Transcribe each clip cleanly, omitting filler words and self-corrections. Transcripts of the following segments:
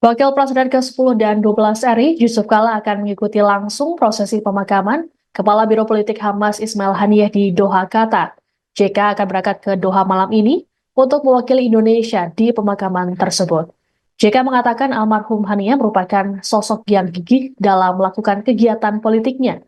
Wakil Presiden ke-10 dan 12 RI, Yusuf Kala akan mengikuti langsung prosesi pemakaman Kepala Biro Politik Hamas Ismail Haniyeh di Doha, Qatar. JK akan berangkat ke Doha malam ini untuk mewakili Indonesia di pemakaman tersebut. JK mengatakan almarhum Haniyeh merupakan sosok yang gigih dalam melakukan kegiatan politiknya.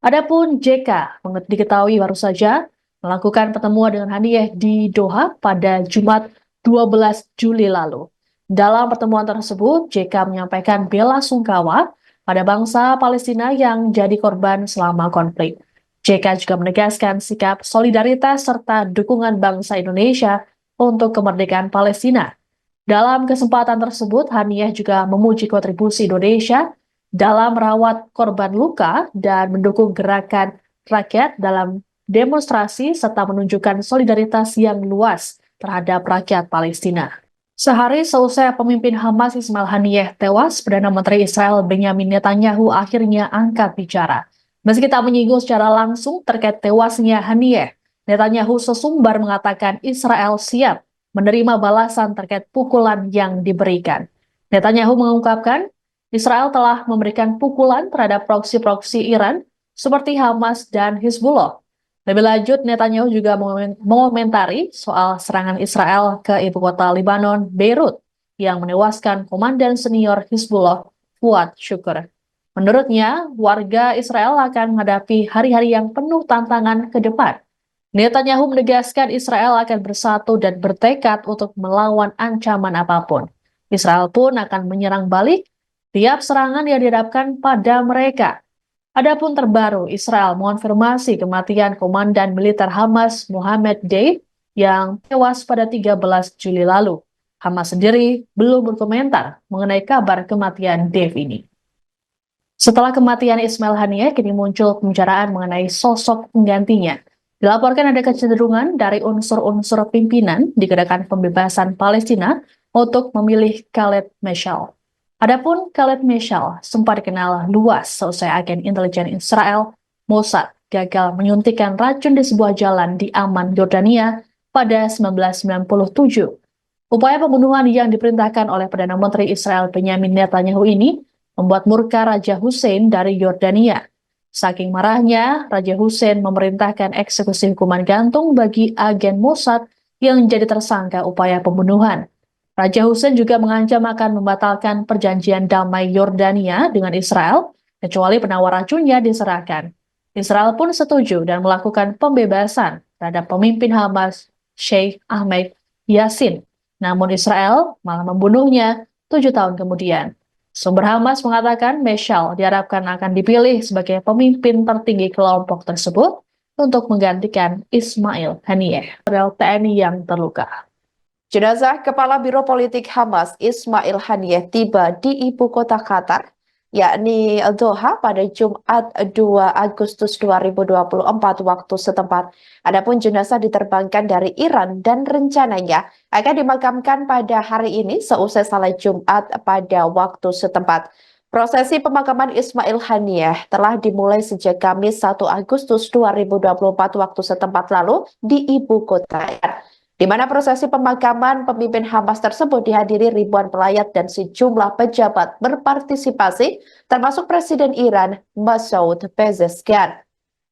Adapun JK diketahui baru saja melakukan pertemuan dengan Haniyeh di Doha pada Jumat 12 Juli lalu. Dalam pertemuan tersebut, JK menyampaikan bela sungkawa pada bangsa Palestina yang jadi korban selama konflik. JK juga menegaskan sikap solidaritas serta dukungan bangsa Indonesia untuk kemerdekaan Palestina. Dalam kesempatan tersebut, Haniyeh juga memuji kontribusi Indonesia dalam merawat korban luka dan mendukung gerakan rakyat dalam demonstrasi serta menunjukkan solidaritas yang luas terhadap rakyat Palestina. Sehari seusai pemimpin Hamas Ismail Haniyeh tewas, Perdana Menteri Israel Benyamin Netanyahu akhirnya angkat bicara. Meski tak menyinggung secara langsung terkait tewasnya Haniyeh, Netanyahu sesumbar mengatakan Israel siap menerima balasan terkait pukulan yang diberikan. Netanyahu mengungkapkan Israel telah memberikan pukulan terhadap proksi-proksi Iran seperti Hamas dan Hizbullah. Lebih lanjut, Netanyahu juga mengomentari soal serangan Israel ke ibu kota Lebanon, Beirut, yang menewaskan komandan senior Hizbullah, Fuad Shukr. Menurutnya, warga Israel akan menghadapi hari-hari yang penuh tantangan ke depan. Netanyahu menegaskan Israel akan bersatu dan bertekad untuk melawan ancaman apapun. Israel pun akan menyerang balik tiap serangan yang dihadapkan pada mereka. Adapun terbaru, Israel mengonfirmasi kematian Komandan Militer Hamas Mohammed Deif yang tewas pada 13 Juli lalu. Hamas sendiri belum berkomentar mengenai kabar kematian Deif ini. Setelah kematian Ismail Haniyeh, kini muncul pembicaraan mengenai sosok penggantinya. Dilaporkan ada kecenderungan dari unsur-unsur pimpinan di Gerakan Pembebasan Palestina untuk memilih Khaled Meshal. Adapun Khaled Meshal sempat dikenal luas seusai agen intelijen Israel, Mossad, gagal menyuntikkan racun di sebuah jalan di Amman, Yordania pada 1997. Upaya pembunuhan yang diperintahkan oleh Perdana Menteri Israel Benyamin Netanyahu ini membuat murka Raja Hussein dari Yordania. Saking marahnya, Raja Hussein memerintahkan eksekusi hukuman gantung bagi agen Mossad yang jadi tersangka upaya pembunuhan. Raja Hussein juga mengancam akan membatalkan perjanjian damai Yordania dengan Israel, kecuali penawar racunnya diserahkan. Israel pun setuju dan melakukan pembebasan terhadap pemimpin Hamas, Sheikh Ahmed Yassin. Namun Israel malah membunuhnya 7 tahun kemudian. Sumber Hamas mengatakan Meshal diharapkan akan dipilih sebagai pemimpin tertinggi kelompok tersebut untuk menggantikan Ismail Haniyeh, general TNI yang terluka. Jenazah Kepala Biro Politik Hamas Ismail Haniyeh tiba di ibu kota Qatar, yakni Doha pada Jumat 2 Agustus 2024 waktu setempat. Adapun jenazah diterbangkan dari Iran dan rencananya akan dimakamkan pada hari ini seusai salat Jumat pada waktu setempat. Prosesi pemakaman Ismail Haniyeh telah dimulai sejak Kamis 1 Agustus 2024 waktu setempat lalu di ibu kota, di mana prosesi pemakaman pemimpin Hamas tersebut dihadiri ribuan pelayat dan sejumlah pejabat berpartisipasi, termasuk Presiden Iran Masoud Pezeshkian.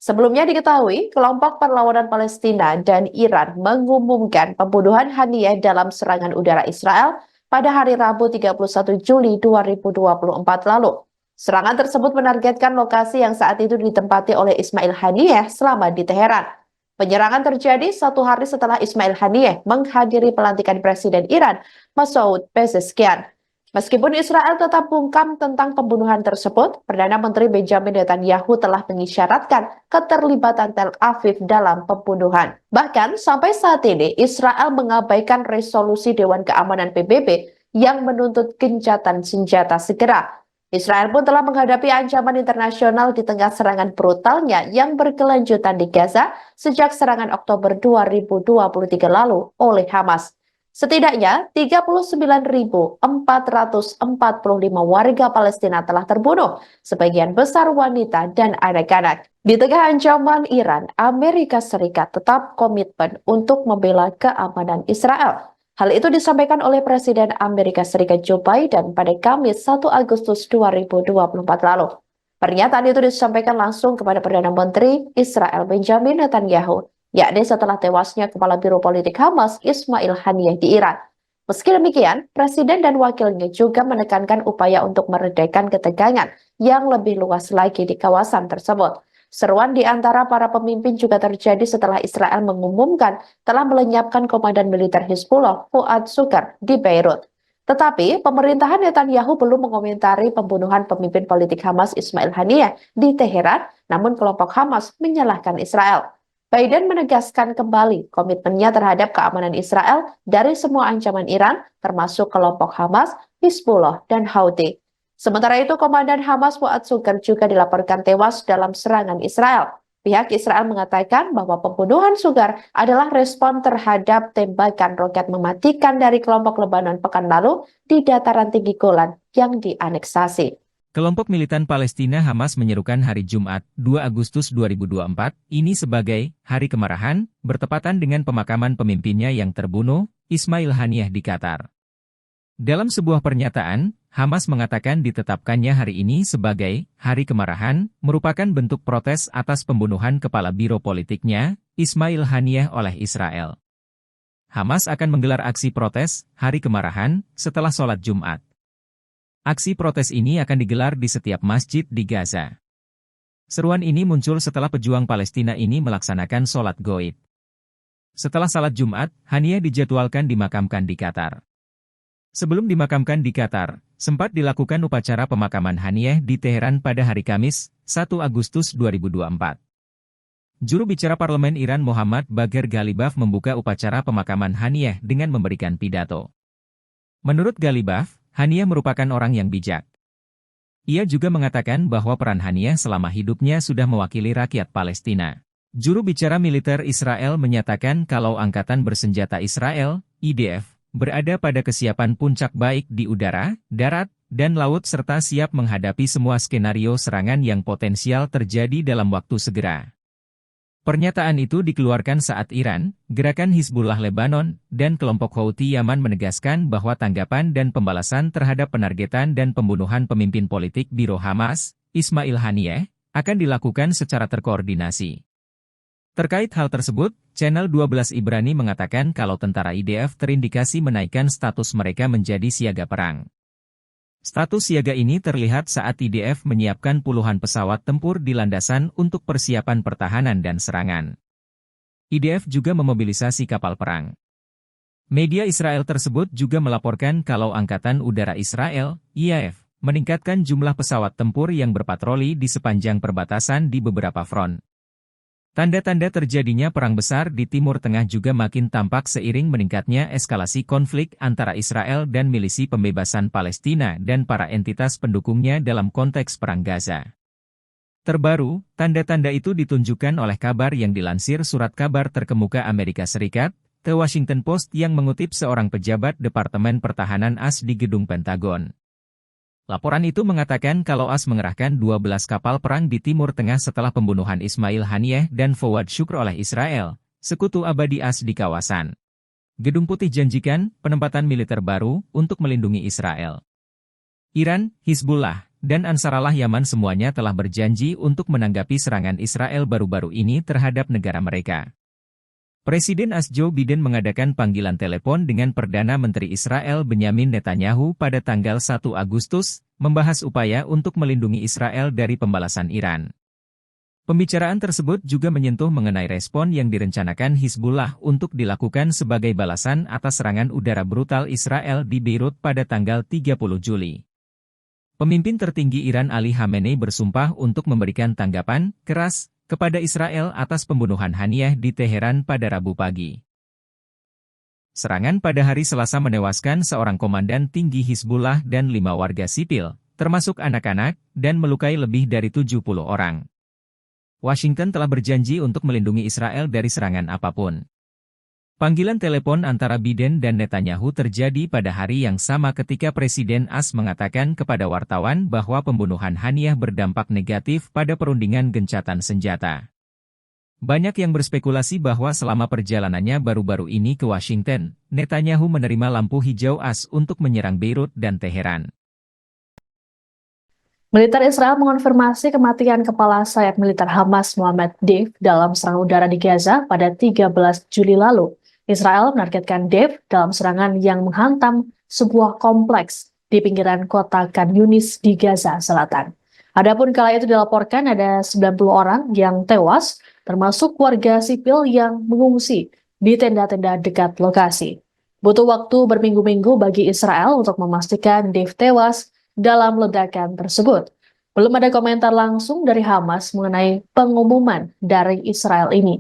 Sebelumnya diketahui, kelompok perlawanan Palestina dan Iran mengumumkan pembunuhan Haniyeh dalam serangan udara Israel pada hari Rabu 31 Juli 2024 lalu. Serangan tersebut menargetkan lokasi yang saat itu ditempati oleh Ismail Haniyeh selama di Teheran. Penyerangan terjadi 1 hari setelah Ismail Haniyeh menghadiri pelantikan Presiden Iran, Masoud Pezeshkian. Meskipun Israel tetap bungkam tentang pembunuhan tersebut, Perdana Menteri Benjamin Netanyahu telah mengisyaratkan keterlibatan Tel Aviv dalam pembunuhan. Bahkan sampai saat ini, Israel mengabaikan resolusi Dewan Keamanan PBB yang menuntut gencatan senjata segera. Israel pun telah menghadapi ancaman internasional di tengah serangan brutalnya yang berkelanjutan di Gaza sejak serangan Oktober 2023 lalu oleh Hamas. Setidaknya 39.445 warga Palestina telah terbunuh, sebagian besar wanita dan anak-anak. Di tengah ancaman Iran, Amerika Serikat tetap komitmen untuk membela keamanan Israel. Hal itu disampaikan oleh Presiden Amerika Serikat Joe Biden pada Kamis 1 Agustus 2024 lalu. Pernyataan itu disampaikan langsung kepada Perdana Menteri Israel Benjamin Netanyahu, yakni setelah tewasnya Kepala Biro Politik Hamas Ismail Haniyeh di Iran. Meski demikian, Presiden dan wakilnya juga menekankan upaya untuk meredakan ketegangan yang lebih luas lagi di kawasan tersebut. Seruan di antara para pemimpin juga terjadi setelah Israel mengumumkan telah melenyapkan Komandan Militer Hizbullah Fuad Shukar di Beirut. Tetapi, pemerintahan Netanyahu belum mengomentari pembunuhan pemimpin politik Hamas Ismail Haniyeh di Teheran, namun kelompok Hamas menyalahkan Israel. Biden menegaskan kembali komitmennya terhadap keamanan Israel dari semua ancaman Iran, termasuk kelompok Hamas, Hizbullah, dan Houthi. Sementara itu, Komandan Hamas Fuad Shukar juga dilaporkan tewas dalam serangan Israel. Pihak Israel mengatakan bahwa pembunuhan Shukar adalah respon terhadap tembakan roket mematikan dari kelompok Lebanon pekan lalu di dataran tinggi Golan yang dianeksasi. Kelompok militan Palestina Hamas menyerukan hari Jumat, 2 Agustus 2024, ini sebagai hari kemarahan, bertepatan dengan pemakaman pemimpinnya yang terbunuh, Ismail Haniyeh di Qatar. Dalam sebuah pernyataan, Hamas mengatakan ditetapkannya hari ini sebagai hari kemarahan, merupakan bentuk protes atas pembunuhan kepala biro politiknya, Ismail Haniyeh oleh Israel. Hamas akan menggelar aksi protes, hari kemarahan, setelah sholat Jumat. Aksi protes ini akan digelar di setiap masjid di Gaza. Seruan ini muncul setelah pejuang Palestina ini melaksanakan sholat Goid. Setelah salat Jumat, Haniyeh dijadwalkan dimakamkan di Qatar. Sebelum dimakamkan di Qatar, sempat dilakukan upacara pemakaman Haniyeh di Teheran pada hari Kamis, 1 Agustus 2024. Juru bicara Parlemen Iran Mohammad Bagher Ghalibaf membuka upacara pemakaman Haniyeh dengan memberikan pidato. Menurut Ghalibaf, Haniyeh merupakan orang yang bijak. Ia juga mengatakan bahwa peran Haniyeh selama hidupnya sudah mewakili rakyat Palestina. Juru bicara militer Israel menyatakan kalau Angkatan Bersenjata Israel, IDF, berada pada kesiapan puncak baik di udara, darat, dan laut serta siap menghadapi semua skenario serangan yang potensial terjadi dalam waktu segera. Pernyataan itu dikeluarkan saat Iran, gerakan Hizbullah Lebanon, dan kelompok Houthi Yaman menegaskan bahwa tanggapan dan pembalasan terhadap penargetan dan pembunuhan pemimpin politik Biro Hamas, Ismail Haniyeh, akan dilakukan secara terkoordinasi. Terkait hal tersebut, Channel 12 Ibrani mengatakan kalau tentara IDF terindikasi menaikkan status mereka menjadi siaga perang. Status siaga ini terlihat saat IDF menyiapkan puluhan pesawat tempur di landasan untuk persiapan pertahanan dan serangan. IDF juga memobilisasi kapal perang. Media Israel tersebut juga melaporkan kalau Angkatan Udara Israel, IAF, meningkatkan jumlah pesawat tempur yang berpatroli di sepanjang perbatasan di beberapa front. Tanda-tanda terjadinya perang besar di Timur Tengah juga makin tampak seiring meningkatnya eskalasi konflik antara Israel dan milisi pembebasan Palestina dan para entitas pendukungnya dalam konteks Perang Gaza. Terbaru, tanda-tanda itu ditunjukkan oleh kabar yang dilansir surat kabar terkemuka Amerika Serikat, The Washington Post yang mengutip seorang pejabat Departemen Pertahanan AS di Gedung Pentagon. Laporan itu mengatakan kalau AS mengerahkan 12 kapal perang di Timur Tengah setelah pembunuhan Ismail Haniyeh dan Fuad Shukar oleh Israel, sekutu abadi AS di kawasan. Gedung Putih janjikan penempatan militer baru untuk melindungi Israel. Iran, Hizbullah, dan Ansarallah Yaman semuanya telah berjanji untuk menanggapi serangan Israel baru-baru ini terhadap negara mereka. Presiden AS Joe Biden mengadakan panggilan telepon dengan Perdana Menteri Israel Benyamin Netanyahu pada tanggal 1 Agustus, membahas upaya untuk melindungi Israel dari pembalasan Iran. Pembicaraan tersebut juga menyentuh mengenai respon yang direncanakan Hizbullah untuk dilakukan sebagai balasan atas serangan udara brutal Israel di Beirut pada tanggal 30 Juli. Pemimpin tertinggi Iran Ali Khamenei bersumpah untuk memberikan tanggapan keras kepada Israel atas pembunuhan Haniyeh di Teheran pada Rabu pagi. Serangan pada hari Selasa menewaskan seorang komandan tinggi Hizbullah dan 5 warga sipil, termasuk anak-anak, dan melukai lebih dari 70 orang. Washington telah berjanji untuk melindungi Israel dari serangan apapun. Panggilan telepon antara Biden dan Netanyahu terjadi pada hari yang sama ketika Presiden AS mengatakan kepada wartawan bahwa pembunuhan Haniyeh berdampak negatif pada perundingan gencatan senjata. Banyak yang berspekulasi bahwa selama perjalanannya baru-baru ini ke Washington, Netanyahu menerima lampu hijau AS untuk menyerang Beirut dan Teheran. Militer Israel mengonfirmasi kematian kepala sayap militer Hamas Mohammad Deif dalam serangan udara di Gaza pada 13 Juli lalu. Israel menargetkan Deif dalam serangan yang menghantam sebuah kompleks di pinggiran kota Khan Yunis di Gaza Selatan. Adapun kala itu dilaporkan ada 90 orang yang tewas, termasuk warga sipil yang mengungsi di tenda-tenda dekat lokasi. Butuh waktu berminggu-minggu bagi Israel untuk memastikan Deif tewas dalam ledakan tersebut. Belum ada komentar langsung dari Hamas mengenai pengumuman dari Israel ini.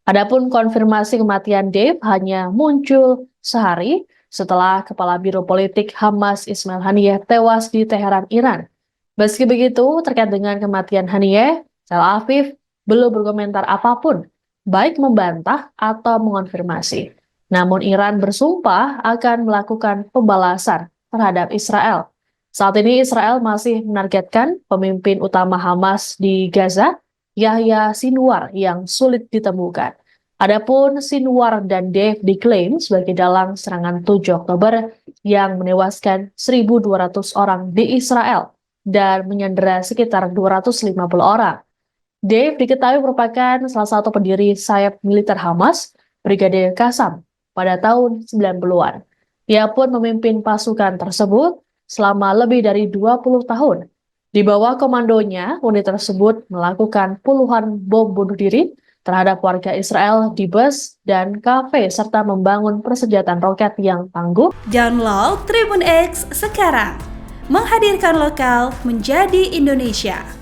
Adapun konfirmasi kematian Deif hanya muncul sehari setelah Kepala Biro Politik Hamas Ismail Haniyeh tewas di Teheran, Iran. Meski begitu, terkait dengan kematian Haniyeh, Tel Aviv belum berkomentar apapun, baik membantah atau mengonfirmasi. Namun Iran bersumpah akan melakukan pembalasan terhadap Israel. Saat ini Israel masih menargetkan pemimpin utama Hamas di Gaza, Yahya Sinwar, yang sulit ditemukan. Adapun Sinwar dan Deif diklaim sebagai dalang serangan 7 Oktober yang menewaskan 1.200 orang di Israel dan menyandera sekitar 250 orang. Deif diketahui merupakan salah satu pendiri sayap militer Hamas, Brigadir Qassam, pada tahun 90-an. Ia pun memimpin pasukan tersebut selama lebih dari 20 tahun. Di bawah komandonya, unit tersebut melakukan puluhan bom bunuh diri terhadap warga Israel di bus dan kafe serta membangun persenjataan roket yang tangguh. Download Tribun X sekarang, menghadirkan lokal menjadi Indonesia.